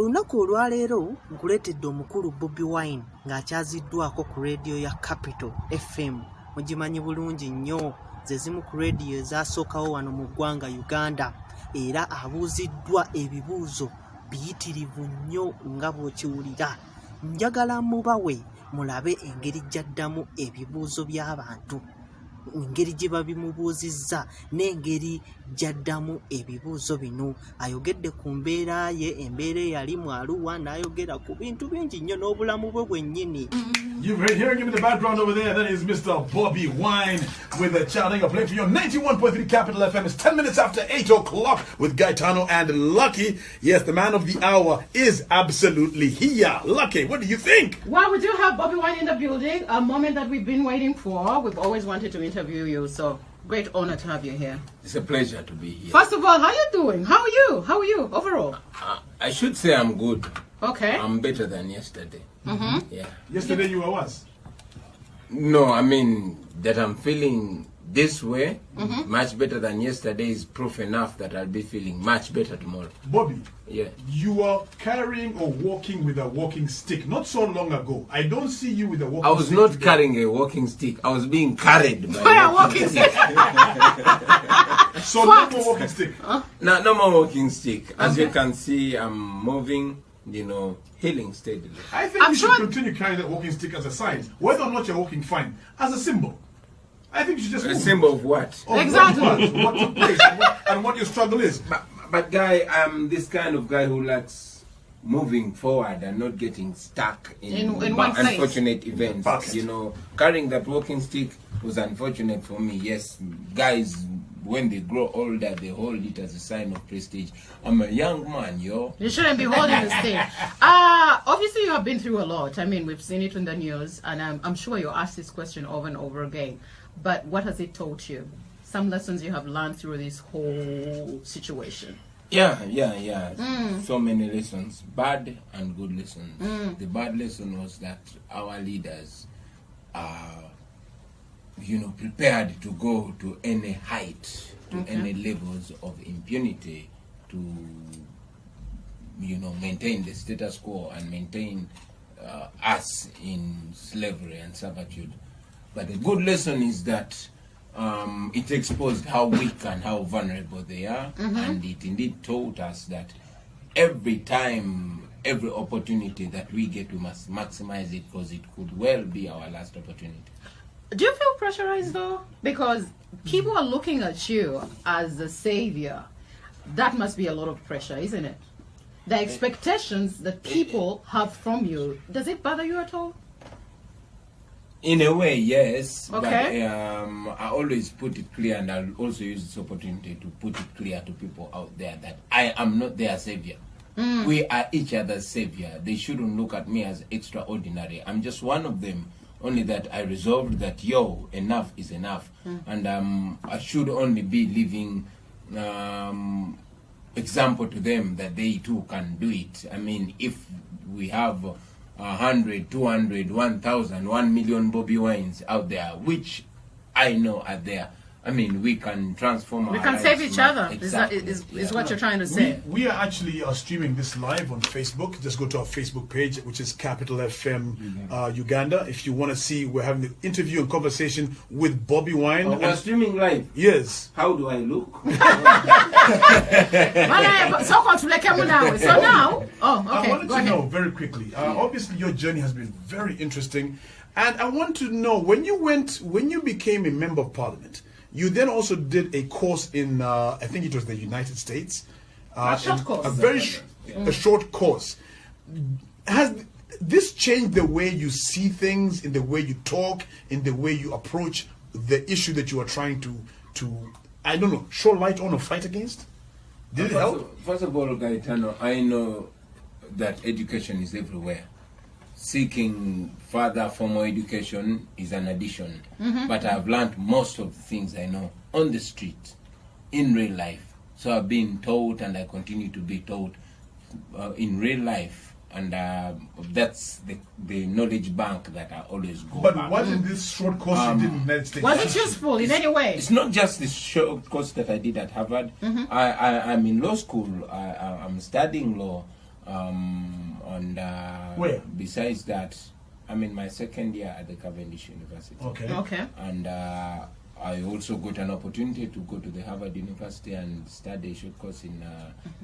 Olunaku olwaleero nkuleetedde omukulu Bobi Wine ng'akyaziddwako ku radio ya Capital FM. Mugimanyi bulungi nnyo, ze zimu ku radio ezasookawo wano mu ggwanga Uganda, era abuuziddwa ebibuuzo biyitirivu nnyo nga bw'okiwulira. Njagala mubawe mulabe engeri gy'addamu ebibuuzo by'abantu, engeri gye babimubuuzizza n'engeri gy'addamu ebibuuzo bino. Ayogedde ku mbeera ye, embeera eyali mu Arua, n'ayogera ku bintu bingi nnyo n'obulamu bwe bwennyini. You've heard hearing him in the background over there. That is Mr. Bobi Wine with a challenge. Playing for your 91.3 Capital FM. It's 10 minutes after 8 o'clock with Gaetano and Lucky. Yes, the man of the hour is absolutely here. Lucky, what do you think? Well, we do have Bobi Wine in the building, a moment that we've been waiting for. We've always wanted to interview you, so great honor to have you here. It's a pleasure to be here. First of all, how are you doing? How are you? How are you overall? I should say I'm good. Okay. I'm better than yesterday. Yeah. Yesterday you were worse. No, I mean that I'm feeling this way much better than yesterday is proof enough that I'll be feeling much better tomorrow. Bobby, Yeah. you were carrying or walking with a walking stick not so long ago. I don't see you with a walking stick. I was not today. carrying a walking stick. I was being carried by By a a walking stick. So no more walking stick. No more walking stick. As you can see, I'm moving, healing steadily. I think you should continue carrying that walking stick as a sign, whether or not you're walking fine, as a symbol. I think you should just A move. symbol of what? Of Exactly. what took place and what your struggle is. But guy, I'm this kind of guy who likes moving forward and not getting stuck in one place. unfortunate events. Past. Carrying that walking stick was unfortunate for me. Yes, guys, when they grow older, they hold it as a sign of prestige. I'm a young man, yo. You shouldn't be holding the stick. Obviously, you have been through a lot. I mean, we've seen it in the news, and I'm sure you're asked this question over and over again. But what has it taught you? Some lessons you have learned through this whole situation. Yeah. So many lessons, bad and good lessons. The bad lesson was that our leaders are, prepared to go to any height, to any levels of impunity to, maintain the status quo and maintain us in slavery and servitude. But the good lesson is that it exposed how weak and how vulnerable they are, and it indeed taught us that every time, every opportunity that we get, we must maximize it because it could well be our last opportunity. Do you feel pressurized though? Because people are looking at you as the savior. That must be a lot of pressure, isn't it? The expectations that people have from you, does it bother you at all? In a way, yes. Okay. But I always put it clear, and I'll also use this opportunity to put it clear to people out there that I am not their savior. We are each other's savior. They shouldn't look at me as extraordinary. I'm just one of them. Only that I resolved that, enough is enough. And I should only be living example to them that they too can do it. I mean, if we have 100, 200, 1,000, 1 million Bobi Wines out there, which I know are there, I mean, we can transform our We can lives. save each other, Exactly. is what you're trying to say. We are actually streaming this live on Facebook. Just go to our Facebook page, which is Capital FM Uganda. If you want to see, we're having an interview and conversation with Bobi Wine. Oh, we're streaming live. Yes. How do I look? So now, I okay, wanted go to ahead. know very quickly. Obviously, your journey has been very interesting, and I want to know when you became a member of Parliament. You then also did a course in, I think it was the United States. A short course. A very a short course. Has this changed the way you see things, in the way you talk, in the way you approach the issue that you are trying to I don't know, show light on or fight against? Did it help? First of all, Gaetano, I know that education is everywhere. Seeking further formal education is an addition. But I've learned most of the things I know on the street, in real life. So I've been taught, and I continue to be taught in real life. And that's the knowledge bank that I always go But back. wasn't this short course you did in the United States? Was it useful in any way? It's not just the short course that I did at Harvard. I'm in law school. I'm studying law. And Where? Besides that, I'm in my second year at the Cavendish University. Okay. And I also got an opportunity to go to the Harvard University and study a short course in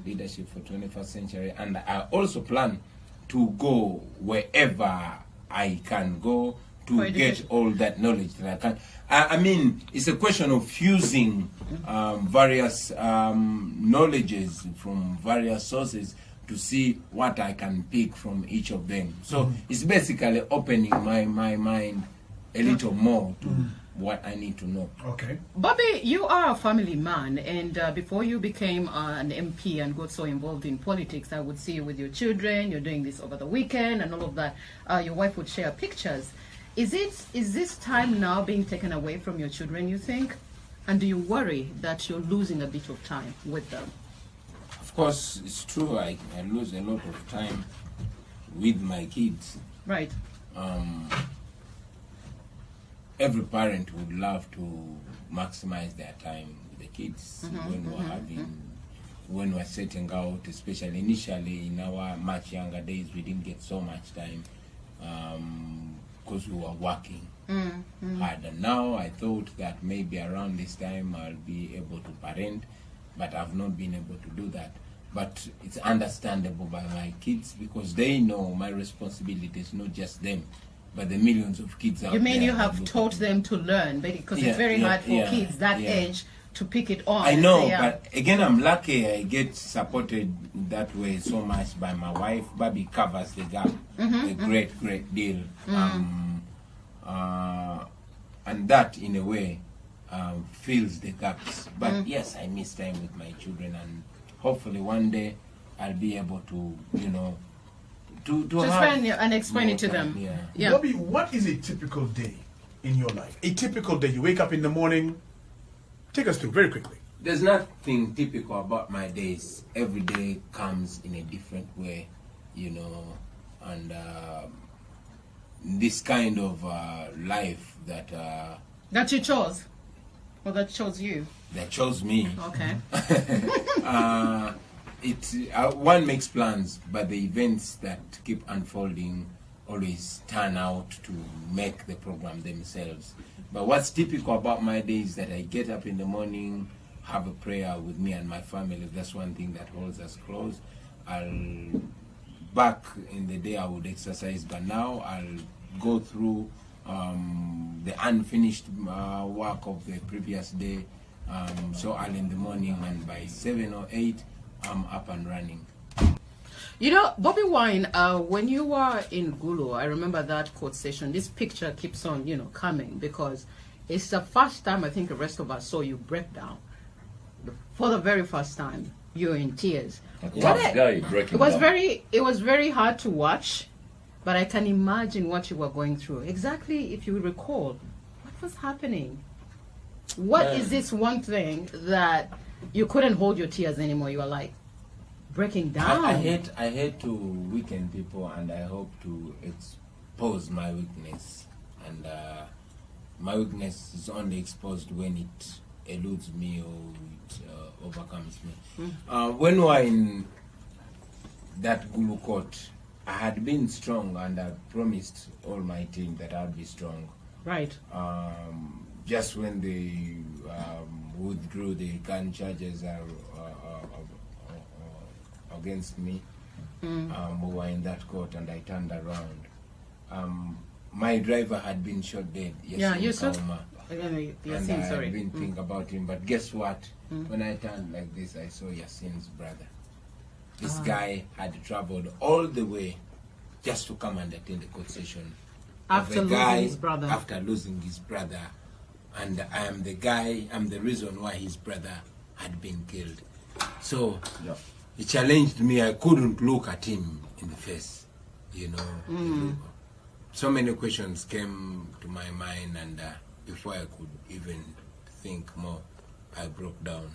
leadership for 21st century. And I also plan to go wherever I can go to get all that knowledge that I can. I mean, it's a question of fusing various knowledges from various sources to see what I can pick from each of them. So it's basically opening my mind a little more to what I need to know. Okay. Bobi, you are a family man, and before you became an MP and got so involved in politics, I would see you with your children. You're doing this over the weekend and all of that. Your wife would share pictures. Is this time now being taken away from your children, you think? And do you worry that you're losing a bit of time with them? Of course, it's true. I lose a lot of time with my kids. Right. Every parent would love to maximize their time with the kids when we're setting out, especially initially in our much younger days, we didn't get so much time because we were working hard. And now I thought that maybe around this time I'll be able to parent, but I've not been able to do that. But it's understandable by my kids because they know my responsibility is not just them, but the millions of kids out there. You mean you have taught them to learn, because it's very hard for kids that age to pick it on. I know, but again, I'm lucky I get supported that way so much by my wife. Babi covers the gap a great deal. And that, in a way, fills the gaps. But yes, I miss time with my children, and hopefully one day I'll be able to, to spend and explain it to them. Yeah. Bobi, what is a typical day in your life? A typical day. You wake up in the morning. Take us through very quickly. There's nothing typical about my days. Every day comes in a different way, and this kind of life that you chose, or that chose you. That chose me. Okay. One makes plans, but the events that keep unfolding always turn out to make the program themselves. But what's typical about my day is that I get up in the morning, have a prayer with me and my family. That's one thing that holds us close. Back in the day I would exercise, but now I'll go through the unfinished work of the previous day. So early in the morning, and by 7 or 8, I'm up and running. Bobi Wine, when you were in Gulu, I remember that court session. This picture keeps on, coming, because it's the first time I think the rest of us saw you break down. For the very first time, you're in tears. It was very hard to watch, but I can imagine what you were going through. Exactly, if you recall, what was happening? What is this one thing that you couldn't hold your tears anymore? You were like breaking down. I hate to weaken people, and I hope to expose my weakness. And my weakness is only exposed when it eludes me or it overcomes me. When we were in that Gulu court, I had been strong, and I promised all my team that I'd be strong. Right. Just when they withdrew the gun charges against me, we were in that court, and I turned around. My driver had been shot dead. You saw. And I didn't think about him, but guess what? When I turned like this, I saw Yasin's brother. This guy had traveled all the way just to come and attend the court session. After losing his brother. After losing his brother. And I am the reason why his brother had been killed. So it challenged me. I couldn't look at him in the face, So many questions came to my mind, and before I could even think more, I broke down.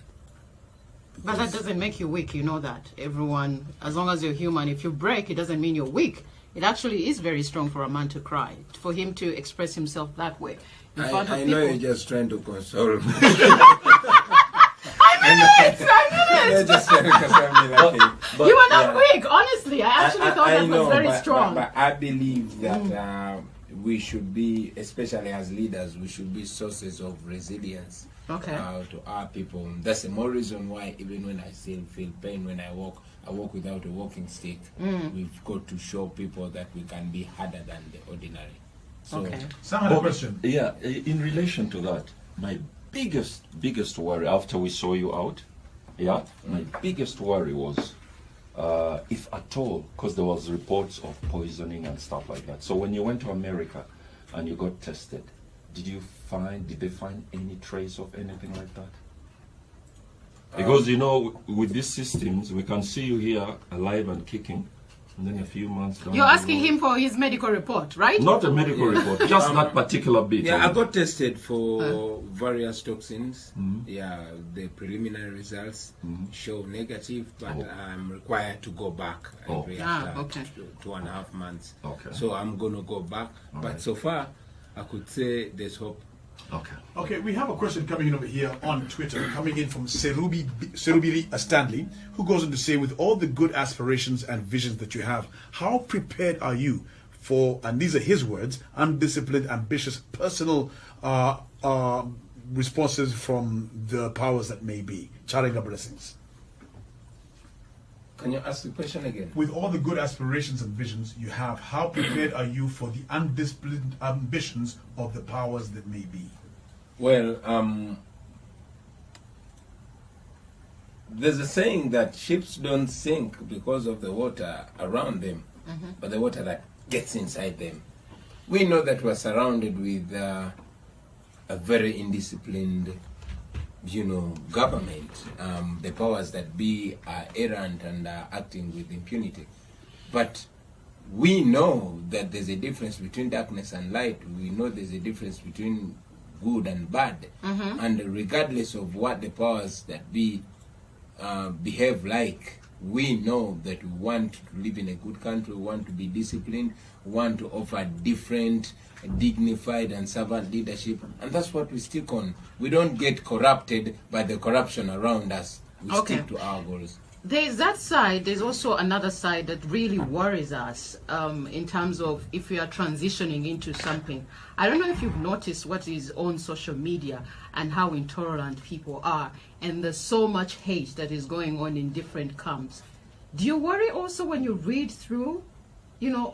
But that doesn't make you weak, that. Everyone, as long as you're human, if you break, it doesn't mean you're weak. It actually is very strong for a man to cry, for him to express himself that way. I know you're just trying to console me. I You're just trying to me like But you were not weak, honestly. I actually thought that was very strong. But I believe that we should be, especially as leaders, we should be sources of resilience to our people. That's the more reason why even when I still feel pain when I walk without a walking stick. We've got to show people that we can be harder than the ordinary. So, Sam had a question. Yeah, in relation to that, my biggest worry after we saw you out, my biggest worry was if at all, because there was reports of poisoning and stuff like that. So when you went to America and you got tested, did they find any trace of anything like that? Because with these systems, we can see you here alive and kicking, and then a few months down. You're asking him for his medical report, right? Not a medical report, just that particular bit. Yeah, I got tested for various toxins. Yeah, the preliminary results show negative, but I'm required to go back every after 2.5 months. So I'm going to go back. But so far, I could say there's hope. Okay, we have a question coming in over here on Twitter, coming in from Serubiri Stanley, who goes on to say, with all the good aspirations and visions that you have, how prepared are you for, and these are his words, undisciplined, ambitious, personal responses from the powers that may be? Charinga blessings. Can you ask the question again? With all the good aspirations and visions you have, how prepared are you for the undisciplined ambitions of the powers that may be? Well, there's a saying that ships don't sink because of the water around them, but the water that gets inside them. We know that we're surrounded with a very indisciplined government. The powers that be are errant and are acting with impunity. But we know that there's a difference between darkness and light. We know there's a difference between good and bad. And regardless of what the powers that be behave like, we know that we want to live in a good country, we want to be disciplined, we want to offer different, dignified and servant leadership, and that's what we stick on. We don't get corrupted by the corruption around us. We stick to our goals. There's that side. There's also another side that really worries us in terms of if we are transitioning into something. I don't know if you've noticed what is on social media and how intolerant people are, and there's so much hate that is going on in different camps. Do you worry also when you read through,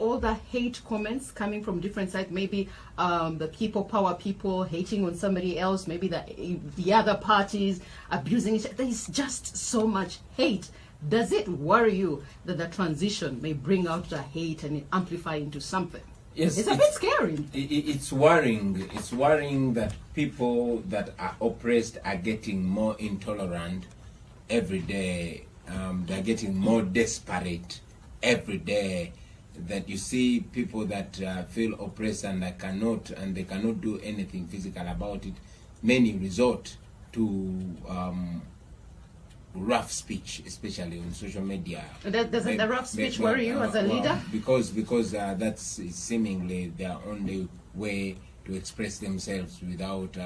all the hate comments coming from different sides? Maybe the people power people hating on somebody else, maybe the other parties abusing each other. There's just so much hate. Does it worry you that the transition may bring out the hate and amplify into something? Yes, it's a bit scary. It's worrying. It's worrying that people that are oppressed are getting more intolerant every day. They're getting more desperate every day. That you see people that feel oppressed and they cannot do anything physical about it. Many resort to rough speech, especially on social media. Doesn't the rough speech worry you as a leader? Because that's seemingly their only way to express themselves without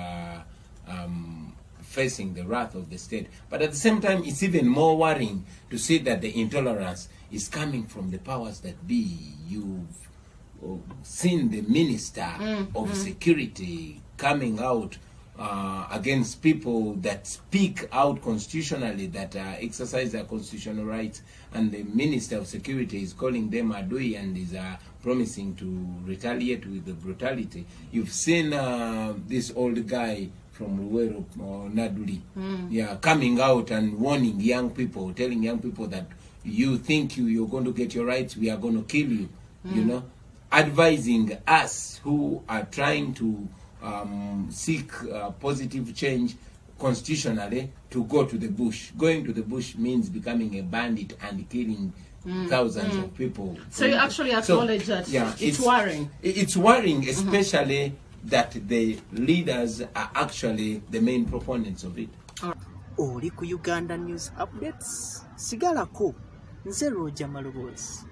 facing the wrath of the state. But at the same time, it's even more worrying to see that the intolerance is coming from the powers that be. You've seen the Minister of Security coming out against people that speak out constitutionally, that exercise their constitutional rights, and the Minister of Security is calling them adui and is promising to retaliate with the brutality. You've seen this old guy from Ruweru or Naduli, coming out and warning young people, telling young people that you think you're going to get your rights, we are going to kill you, advising us who are trying to seek positive change constitutionally to go to the bush. Going to the bush means becoming a bandit and killing thousands of people. So you actually acknowledge that it's worrying. It's worrying, especially that the leaders are actually the main proponents of it. Oli ku Uganda News Updates, sigalako nze Roger Maloboozi.